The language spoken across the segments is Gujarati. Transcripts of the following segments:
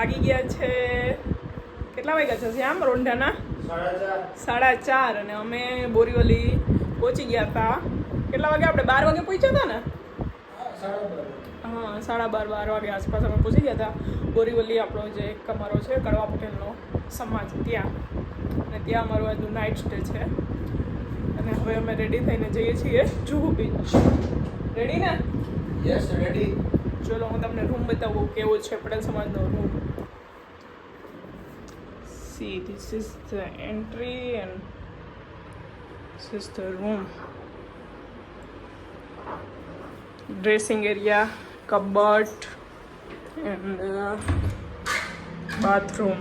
વાગી ગયા છે કેટલા વાગ્યા છે શ્યામ રોંઢાના 4:30 અને અમે બોરીવલી પહોંચી ગયા હતા કેટલા વાગે આપણે 12 વાગે પહોંચ્યા હતા ને હા 12:30 વાગે આસપાસ અમે પહોંચી ગયા હતા બોરીવલી આપણો જે અમારો છે કડવા પટેલનો સમાજ ત્યાં અને ત્યાં અમારું આજનું નાઇટ સ્ટે છે અને હવે અમે રેડી થઈને જઈએ છીએ જુહુ બીચ રેડી ને યસ રેડી ચલો હું તમને રૂમ બતાવું કેવો છે પટેલ સમાજનો room see this is the entry and this is the room dressing area cupboard and bathroom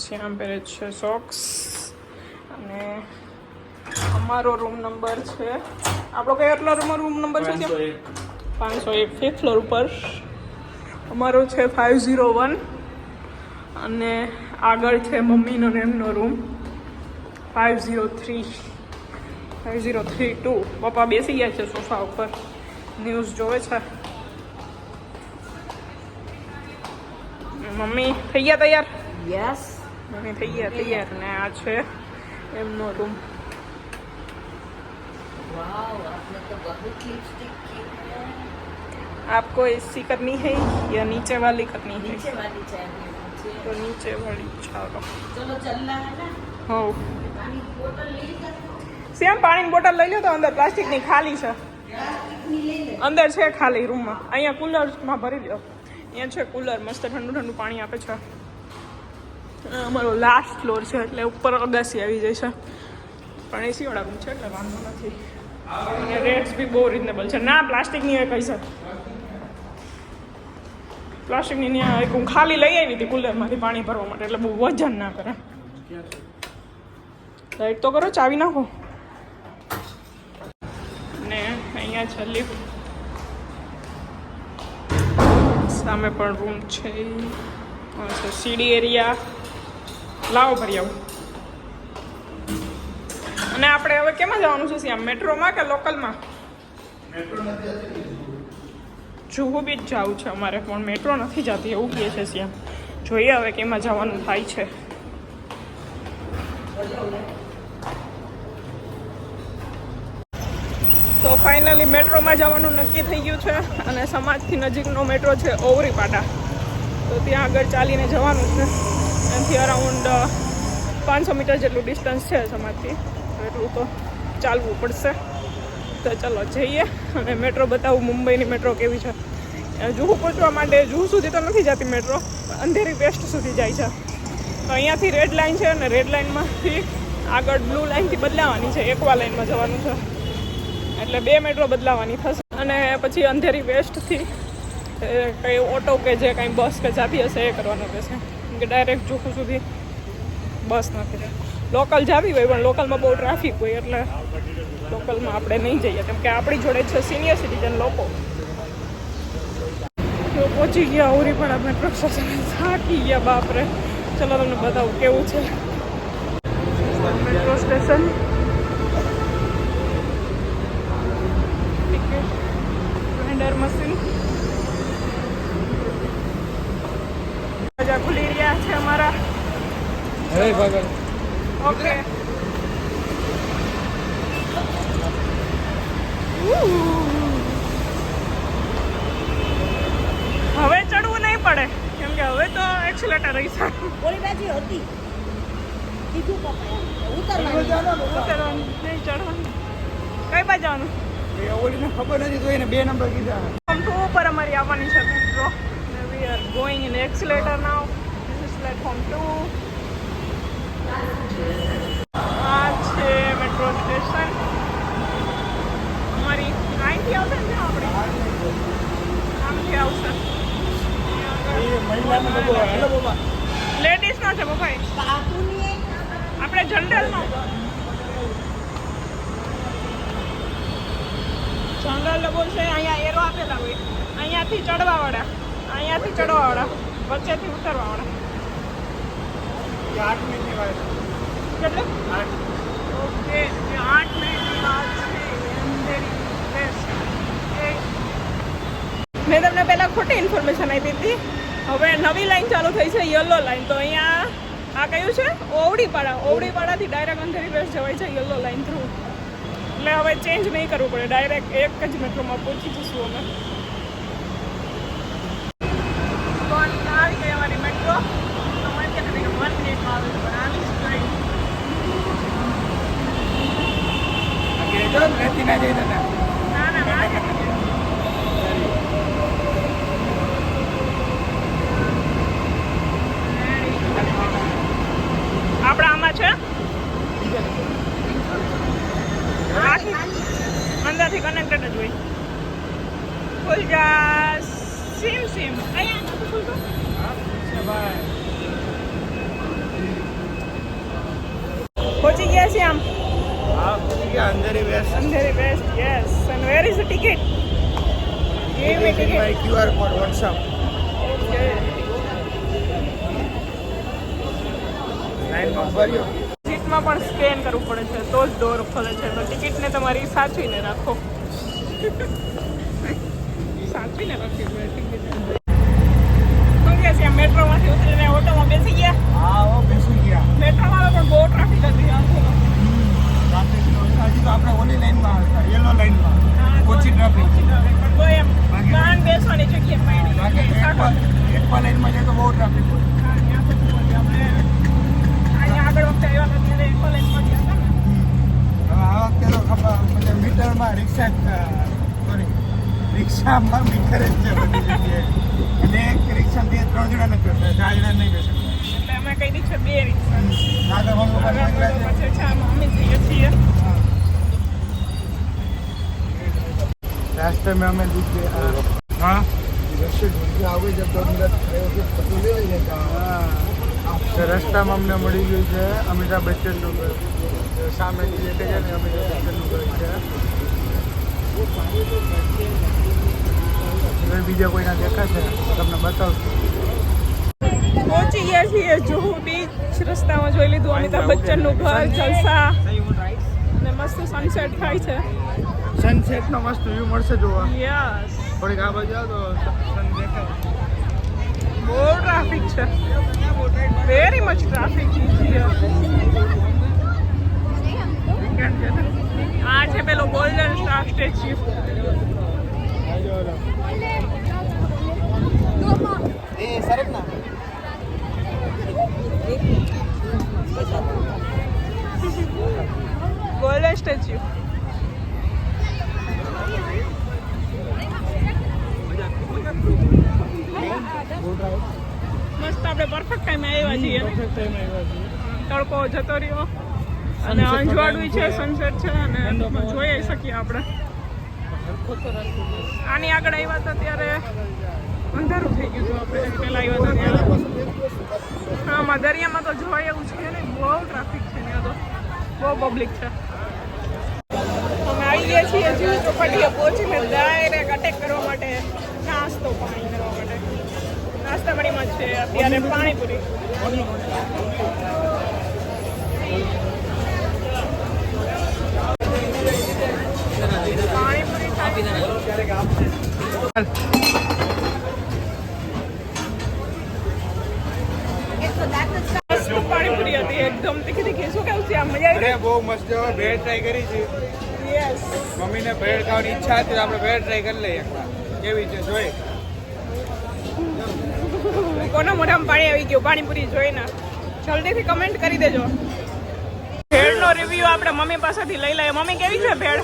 શ્યામ પહેરે છે સોક્સ અને અમારો રૂમ નંબર છે આપણો કયો રૂમ નંબર છે 501 5th ફ્લોર ઉપર અમારો છે 501 અને આગળ છે મમ્મીનો ને એમનો રૂમ 5032 પપ્પા બેસી ગયા છે સોફા ઉપર ન્યૂઝ જોવે છે મમ્મી થઈ ગયા તૈયાર यस મમ્મી થઈ ગયા તૈયાર ને આ છે એમનો રૂમ वाओ आपने तो बहुत लिपस्टिक की है आपको एसी करनी है या नीचे वाली करनी है नीचे वाली चाहिए मुझे तो नीचे वाली चालो चलो चलना है ना हो पानी की बोतल ले लो શ્યામ પાણીની બોટલ લઈ લો તો અંદર પ્લાસ્ટિકની ખાલી છે प्लास्टिक ले ले અંદર છે ખાલી રૂમમાં અહીંયા કુલરમાં ભરી લો અહીંયા છે કુલર મસ્ત ઠંડુ ઠંડુ પાણી આપે છે અમારો લાસ્ટ ફ્લોર છે એટલે ઉપર અગાસી આવી જાય છે પણ એસી વાળા રૂમ છે એટલે વાંધો નથી અને રેટ્સ બી બહુ રિઝનેબલ છે ના પ્લાસ્ટિકની હોય કઈ છે પ્લાસ્ટિકની ત્યાં એક હું ખાલી લઈ આવી હતી કુલરમાંથી પાણી ભરવા માટે એટલે બહુ વજન ના કરે લાઈટ તો કરો ચાવી નાખો ને અહીંયા છે લિફ્ટ સામે પણ રૂમ છે સીડી એરિયા લાવો ભરી આવું અને આપણે હવે કેમાં જવાનું છે શ્યામ મેટ્રોમાં કે લોકલમાં જુહુ બીચ જવું છે અમારે પણ મેટ્રો નથી જતી એવું કહે છે શ્યામ જોઈએ હવે કેમાં જવાનું થાય છે તો ફાઇનલી મેટ્રોમાં જવાનું નક્કી થઈ ગયું છે અને સમાજથી નજીકનો મેટ્રો છે ઓવરીપાટા તો ત્યાં આગળ ચાલીને જવાનું છે એનાથી અરાઉન્ડ 500 મીટર જેટલું ડિસ્ટન્સ છે સમાજથી એટલું તો ચાલવું પડશે તો ચલો જઈએ અને મેટ્રો બતાવું મુંબઈની મેટ્રો કેવી છે જુહુ પહોંચવા માટે જુહુ સુધી તો નથી જતી મેટ્રો અંધેરી વેસ્ટ સુધી જાય છે તો અહીંયાથી રેડ લાઇન છે અને રેડ લાઇનમાંથી આગળ બ્લુ લાઇનથી બદલાવાની છે એકવા લાઇનમાં જવાનું છે એટલે 2 મેટ્રો બદલાવાની થશે અને પછી અંધેરી વેસ્ટથી કંઈ ઓટો કે જે કાંઈ બસ કે જાતી હશે એ કરવાનું રહેશે કે ડાયરેક્ટ જુહુ સુધી બસ નથી લોકલ જાવી હોય પણ લોકલમાં બહુ ટ્રાફિક હોય એટલે લોકલમાં આપણે નહીં જઈએ કેમ કે આપણી જોડે છે સિનિયર સિટીઝન લોકો તો પહોંચી ગયા ઓરી પણ આપણે પ્રશાસન થાકી ગયા બાપરે ચલો તમને બતાવું કેવું છે metro station ticket vendor machine બધા ખુલી રહ્યા છે અમારા અરે ભાગલ ઓકે હવે ચડવું નહીં પડે કેમ કે હવે તો એક્સિલેટર રહી છે ઓલી બાજુ હતી કીધું પપ્પાએ ઉતરવાનું નહીં ચડવાનું કઈ બાજુ જવાનું ઓલીને ખબર નથી તો એને 2 નંબર કીધા પ્લેટફોર્મ 2 ઉપર અમારી આવવાની છે metro we are going in accelerator now this is platform 2 આ છે મેટ્રો સ્ટેશન અમારી અહીંથી આવશે ને આપણે આમથી આવશે લેડીઝ નો છે ભાઈ આપણે જનરલમાં જનરલ ડબો છે અહીંયા એરો આપેલા હોય અહીંયાથી ચડવાવાળા વચ્ચેથી ઉતરવાવાળા 8 મિનિટની વાત કેટલું 8 ઓકે 8 મિનિટની વાત છે અંધેરી વેસ્ટ 1 મેં તમને પહેલાં ખોટી ઇન્ફોર્મેશન આપી હતી. હવે નવી લાઈન ચાલુ થઈ છે, યલો લાઈન. તો અહીંયા આ કયું છે ઓવડીપાડાથી ડાયરેક્ટ અંધેરી વેસ્ટ જવાય છે યલો લાઈન થ્રુ. એટલે હવે ચેન્જ નહીં કરવું પડે, ડાયરેક્ટ એક જ મેટ્રોમાં પહોંચી જઈશું અમે. તો આવી ગઈ અમારી મેટ્રો. તો મને કહેતી કે 1 મિનિટમાં આવે છે, પણ આવી જ ગઈ. રહેતી ના જઈ દાદા. ના ના ના જતી રહી. આપણા આમાં છે અંદરથી કનેક્ટેડ જ હોય. ખુલ જા સીમ અહીંયા નથી ખુલતું. પહોંચી ગયા છીએ આમ Andheri west. Andheri west. Yes. And where is the ticket? Give me ticket. My QR code WhatsApp. Okay. લાઈનમાં ભર્યો. સીટમાં પણ સ્કેન કરવું પડે છે તો જ ડોર ખોલે છે. તો ટિકિટને તમારી સાચવીને રાખો. સાચવીને રાખવી પડે ટિકિટ. શું કહે છે? મેટ્રોમાંથી ઉતરીને ઓટોમાં બેસી ગયા. હા હો બેસી ગયા. મેટ્રોમાં પણ બહુ ટ્રાફિક હતી. ટ્રાફિક હજી તો આપણે ઓલી લાઈનમાં હતા, યલો લાઈનમાં. ઓછી ટ્રાફિક. પણ કોઈ એમ વાહન બેસવાની જગ્યા બાકી પડી. એકવા લાઈનમાં જાય તો બહુ ટ્રાફિક હોય. અહીંયા આગળ વખતે આવ્યા હતા ત્યારે કોલેજમાં ગયા હતા ને. હવે આ વખતે તો ખબર મીટરમાં રિક્ષામાં મીટર જ છે બધી જગ્યાએ. અને એક રિક્ષા 2-3 જણા નથી બેસતા, 4 જણા નહીં બેસે. એટલે અમે કહી દીધું છે 2 રિક્ષા. આગળ મમ્મી પપ્પા નીકળ્યા છે. પછી છે મમ્મી જઈએ છીએ. रास्ते में हमें दिख गया. हाँ રસ્તામાં અમને મળી ગયું છે અમિતાભ બચ્ચનનું ઘર. સામે જે છે ને અમિતાભ બચ્ચનનું ઘર છે. બીજા કોઈના દેખાશે તમને બતાવશું. પહોંચી ગયા છીએ જુહુ બીચ. રસ્તામાં જોઈ લીધું અમિતાભ બચ્ચનનું ઘર, જલસા અને મસ્ત સનસેટ થાય છે. સનસેટનો મસ્ત વ્યૂ મળશે જોવા. યસ. થોડીક આ બાજુ આવો તો સન દેખાય. બહુ ટ્રાફિક છે. વેરી મચ ટ્રાફિક આ છે પેલો golden star statue. Golden statue. મસ્ત આપણે પરફેક્ટ ટાઈમે આવ્યા છીએ. તડકો જતો રહ્યો અને અંજવાળું છે, સનસેટ છે અને જોઈ શકીએ આપણે. આની આગળ આવ્યા હતા ત્યારે અંધારું થઈ ગયું હતું. આપણે પહેલાં આવ્યા હતા ત્યારે આમાં દરિયામાં તો જોવાય એવું છે ને, બહુ ટ્રાફિક છે ત્યાં તો, બહુ પબ્લિક છે. અમે આવી ગયા છીએ જુહુ ચોપાટીએ પહોંચીને ડાયરેક્ટ અટેક કરવા માટે નાસ્તો પાણી કરવા માટે. નાસ્તાવાળીમાં છે અત્યારે પાણીપુરી. પાણીપુરી પાણીપુરી હતી એકદમ તીખી તીખી. શું કેવું છે? આ મજા આવી? બહુ મસ્ત છે. ભેળ ટ્રાય કરી છે. યસ. મમ્મીને ભેળ ખાવાની ઈચ્છા હતી તો આપણે ભેળ ટ્રાય કરી લઈએ. કેવી છે જોઈ. કોના મોઢામાં પાણી આવી ગયું પાણીપુરી જોઈને? જલ્દીથી કમેન્ટ કરી દેજો. ભેળનો રિવ્યુ આપણે મમ્મી પાસેથી લઈ લઈએ. મમ્મી કેવી છે ભેળ?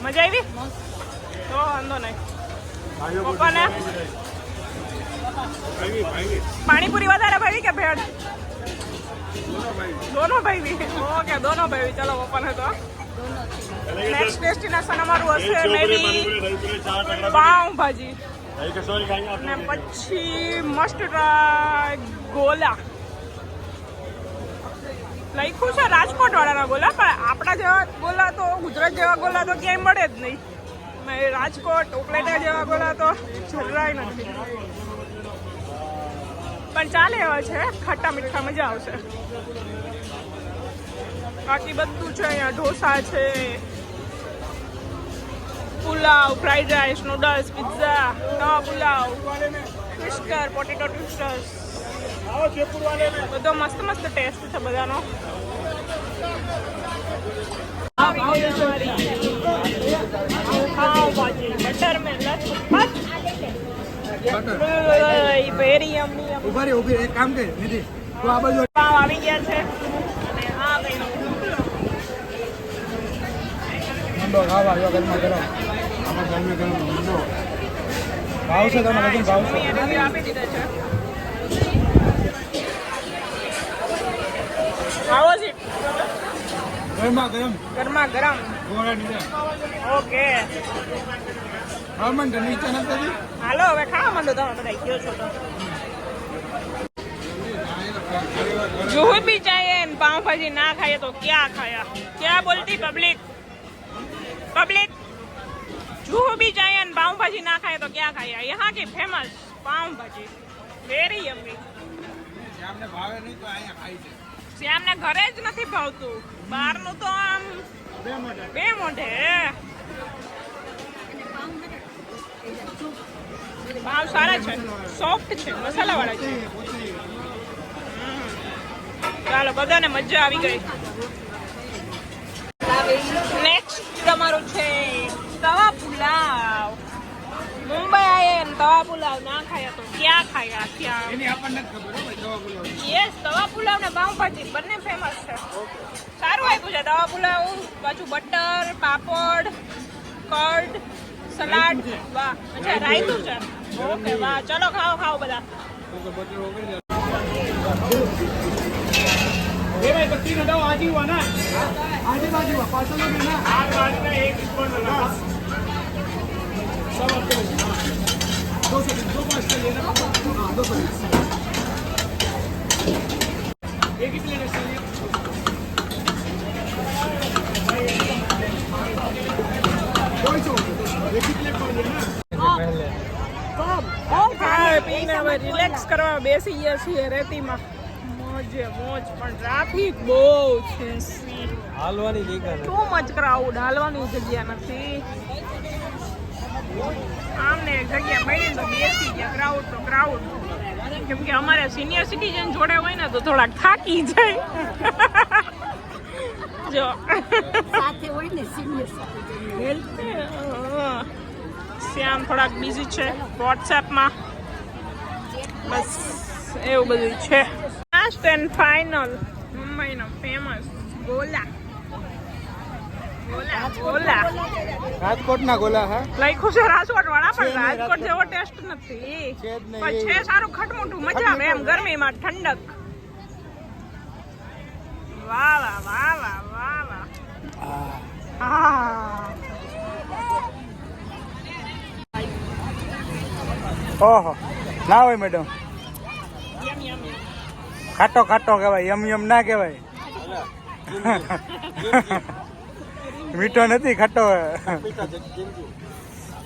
મજા આવી? તો વાંધો નહીં. પપ્પાને પાણીપુરી વધારે ભાવી કે ભેળ? દોનો ભાવી. ઓકે, દોનો ભાવી. ચલો પપ્પાને તો નેક્સ્ટ ડેસ્ટિનેશન અમારું હશે મે બી પાઉં ભાજી અને પછી મસ્ટ ટ્રાય ગોલા. લખ્યું છે રાજકોટ વાળાના ગોલા, પણ આપણા જેવા ગોલા તો ગુજરાત જેવા ગોલા તો ક્યાંય મળે જ નહીં. રાજકોટ ઉપલેટા જેવા ગોલા તો જરાય નથી, પણ ચાલે એવા છે. ખટ્ટા મીઠા મજા આવશે. બાકી બધું છે અહીંયા. ઢોસા છે, pulao pulao, fried rice, noodles, pizza, તવા પુલાવ, ટ્વિસ્ટર, પોટેટો ટ્વિસ્ટર્સ. બધો મસ્ત મસ્ત ટેસ્ટ છે બધાનો. પાવભાજી બટર મેં વેરી યમ્મી. ઉભી એક કામ કર નિધિ તું આ બાજુ પાવ આવી ગયા છે અને આ કઈ ઠંડો ખાવા આવ્યો ઘરમાં ગરમ આમાં ગરમી ગરમ ઠંડો ભાવ છે તમને બધું ભાવ છે આપી દીધા છે. આવો છે ગરમા ગરમ ગરમા ગરમ. ગોળા નીચે ઓકે હા મને નીચે નથી હાલો હવે ખાવા માંડો તમે બધા ગયો છો તો. જુહુ भी चाहिए पाव भाजी ना खाए तो क्या खाया. क्या बोलती पब्लिक. पब्लिक जूहू भी चाहिए पाव भाजी ना खाए तो क्या खाया. यहाँ की फेमस पाव भाजी वेरी यम्मी. શ્યામને ભાવે નહીં તો અહીંયા ખાઈ છે શ્યામને ઘરે જ નથી ભાવતું, બહારનું તો આમ બે મોઢે. ભાવ સારા છે, સોફ્ટ છે, મસાલાવાળા છે. ચાલો બધાને મજા આવી ગઈ. નેક્સ્ટ તમારું છે તવા પુલાવ. મુંબઈ આયે ને તવા પુલાવ ના ખાયા તો ક્યાં ખાયા ક્યાં. એની આપણને જ ખબર હોય દવા બોલાવ યસ તવા પુલાવ ને પાવભાજી બંને ફેમસ છે. સારું આપ્યું છે તવા પુલાવ, પાછું બટર, પાપડ, કર્ડ, સલાડ. વાહ અચ્છા રાયતું છે. ઓકે વાહ ચલો ખાઓ ખાઓ બધા. ये भाई बत्ती न दाओ आज ही हुआ ना आधी बाजी हुआ पार्सल में ना आज बाजी का एक स्पून लगा सब आपके दो सौ दो पाँच का लेना हाँ 2 प्लेट एक ही प्लेट चाहिए एक ही प्लेट पर लेना ખાવા પીને હવે રિલેક્સ કરવા બેસી ગયા છીએ રેતીમાં. મોજે મોજ પણ ટ્રાફિક બહુ છે. હાલવાની જગ્યા ટુ મચ ક્રાઉડ, હાલવાની જગ્યા નથી. આમને એક જગ્યા મળી તો બેસી ગયા. ક્રાઉડ તો ક્રાઉડ. કેમ કે અમારે સિનિયર સિટીઝન જોડે હોય ને તો થોડાક થાકી જાય. જો સાથે હોય ને સિનિયર સિટીઝન શ્યામ થોડાક બિઝી છે વોટ્સએપમાં. બસ એવું બધું છે. લાસ્ટ એન્ડ ફાઇનલ મુંબઈનો ફેમસ ગોલા. ગોલા ગોલા રાજકોટ ના ગોલા હા લખ્યું છે રાજકોટ વાળા, પણ રાજકોટ જેવો ટેસ્ટ નથી. પણ છે સારું ખટમોટું, મજા આવે એમ ગરમીમાં ઠંડક. વાહ વાહ વાહ વાહ વાહ વાહ. હા ઓહો ના હોય મેડમ યમ યમ યમ. ખાટો ખાટો કહેવાય યમ યમ ના કહેવાય મીઠો નથી ખાટો.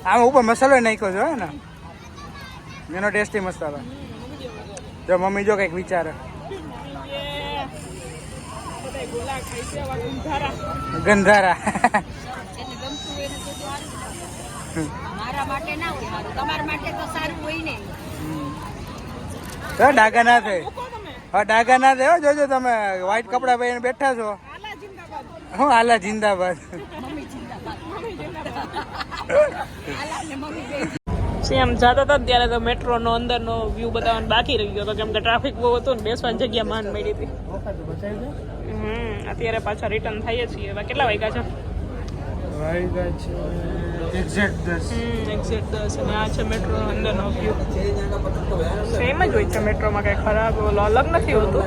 આમ ઉપર મસાલો નાખ્યો છે હે ને એનો ટેસ્ટી મસાલો. જો મમ્મી જો કંઈક વિચારે ગોલા ખાઈ છે ગંધારા. ગંધારા એને ગમતું હોય ને તો સારું. મારા માટે ના હોય, મારું તમારા માટે તો સારું હોય ને. તો ડાઘા ના થાય. મૂકો તમે. હા ડાઘા ના થાય. જોજો તમે વ્હાઈટ કપડા પહેરીને બેઠા છો. આલા જિંદાબાદ. હું આલા જિંદાબાદ. મમ્મી જિંદાબાદ. મમ્મી જિંદાબાદ. આલા ને મમ્મી બે. સેમ જાતા હતા ત્યારે તો મેટ્રોનો અંદરનો વ્યૂ બતાવવાનું બાકી રહી ગયો હતો, કેમ કે ટ્રાફિક બહુ હતું ને બેસવાની જગ્યા માંડ મળી હતી. અત્યારે પાછા રિટર્ન થઈએ છીએ. હવે કેટલા વાગ્યા છે? એક્ઝેક્ટ 10. એક્ઝેક્ટ 10. અને આ છે મેટ્રો અંદરનો વ્યૂ. સેમ જ હોય છે મેટ્રોમાં, કંઈ ખરાબ ઓલો અલગ નથી હોતું.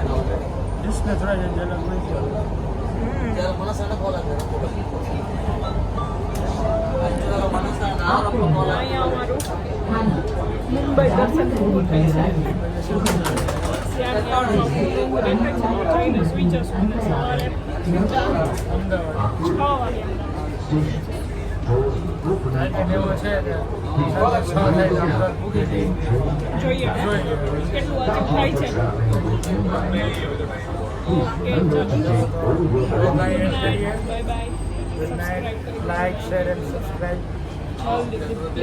અહીંયા અમારું મુંબઈ દર્શન પૂરું થઈ છે. જઈને સ્વિચ સવારે 6 વાગે. જોઈએ કેટલું અચૂક થાય છે. ઓકે ચલો bye bye. Like, share and subscribe. Haldi Deepti